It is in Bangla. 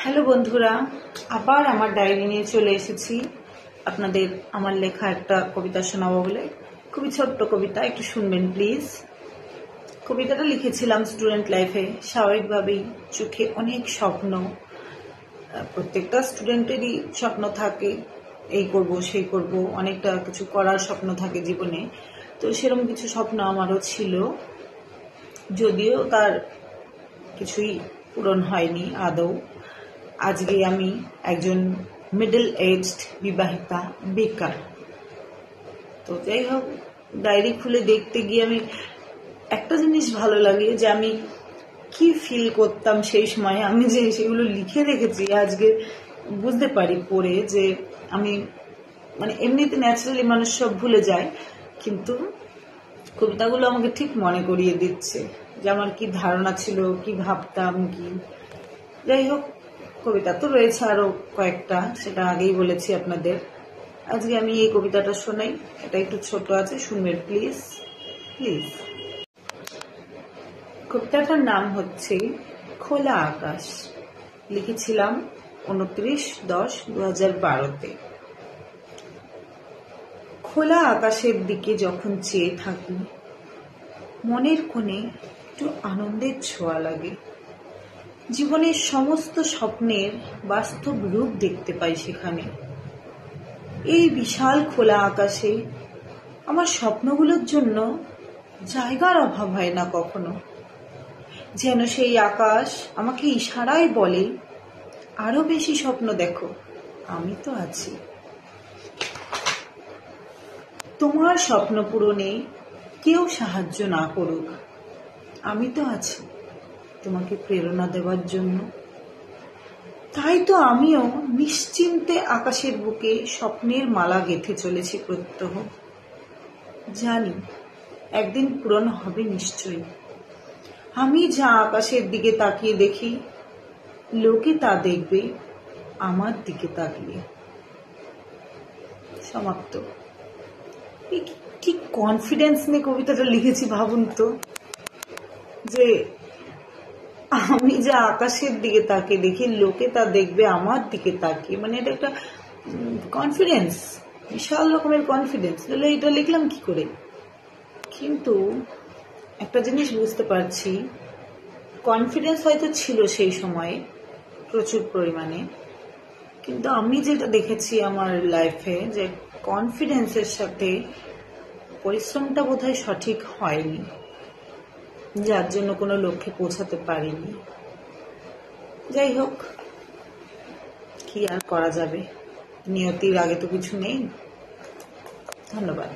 হ্যালো বন্ধুরা, আবার আমার ডায়েরি নিয়ে চলে এসেছি আপনাদের আমার লেখা একটা কবিতা শোনাবো বলে। খুবই ছোট্ট কবিতা, একটু শুনবেন প্লিজ। কবিতাটা লিখেছিলাম স্টুডেন্ট লাইফে। স্বাভাবিকভাবেই চোখে অনেক স্বপ্ন, প্রত্যেকটা স্টুডেন্টেরই স্বপ্ন থাকে, এই করব সেই করব, অনেকটা কিছু করার স্বপ্ন থাকে জীবনে। তো সেরকম কিছু স্বপ্ন আমারও ছিল, যদিও তার কিছুই পূরণ হয়নি আদৌ। আজকে আমি একজন মিডল এজড বিবাহিতা বেকার। তো যাই হোক, ডায়েরি খুলে দেখতে গিয়ে আমি একটা জিনিস ভালো লাগে, যে আমি কি ফিল করতাম সেই সময়। আমি যে সেগুলো লিখে রেখেছি, আজকে বুঝতে পারি পড়ে যে আমি এমনিতে ন্যাচারালি মানুষ সব ভুলে যায়, কিন্তু কবিতাগুলো আমাকে ঠিক মনে করিয়ে দিচ্ছে যে আমার কি ধারণা ছিল, কি ভাবতাম, কি। যাই হোক, কবিতা তো রয়েছে আরো কয়েকটা, সেটা আগেই বলেছি আপনাদের। আজকে আমি এই কবিতাটা শোনাই, এটা একটু ছোট আছে, শুনবেন প্লিজ প্লিজ। কবিতাটার নাম হচ্ছে খোলা আকাশ। লিখেছিলাম 29/10/2012-তে। খোলা আকাশের দিকে যখন চেয়ে থাকি, মনের কোণে একটু আনন্দের ছোঁয়া লাগে। জীবনের সমস্ত স্বপ্নের বাস্তব রূপ দেখতে পাই সেখানে। এই বিশাল খোলা আকাশে আমার স্বপ্নগুলোর জন্য জায়গার অভাব হয় না কখনো। যেন সেই আকাশ আমাকে ইশারায় বলে, আরো বেশি স্বপ্ন দেখো, আমি তো আছি। তোমার স্বপ্ন পূরণে কেউ সাহায্য না করুক, আমি তো আছি তোমাকে প্রেরণা দেওয়ার জন্য। তাই তো আমিও নিশ্চিন্তে আকাশের বুকে স্বপ্নের মালা গেঁথে চলেছি প্রত্যহ। জানি একদিন পূরণ হবে নিশ্চয়ই। আমি যা আকাশের দিকে তাকিয়ে দেখি, লোকে তা দেখবে আমার দিকে তাকিয়ে। সমাপ্ত। কি কনফিডেন্স নিয়ে কবিতাটা লিখেছি ভাবুন তো, যে আমি যা আকাশের দিকে তাকিয়ে দেখি, লোকে তা দেখবে আমার দিকে তাকিয়ে। এটা একটা কনফিডেন্স, বিশাল রকমের কনফিডেন্স। তাহলে এটা লিখলাম কি করে? কিন্তু একটা জিনিস বুঝতে পারছি, কনফিডেন্স হয়তো ছিল সেই সময়ে প্রচুর পরিমাণে, কিন্তু আমি যেটা দেখেছি আমার লাইফে, যে কনফিডেন্সের সাথে পরিশ্রমটা বোধহয় সঠিক হয়নি, যার জন্য কোনো লক্ষ্যে পৌঁছাতে পারিনি। যাই হোক, কি আর করা যাবে, নিয়তির আগে তো কিছু নেই। ধন্যবাদ।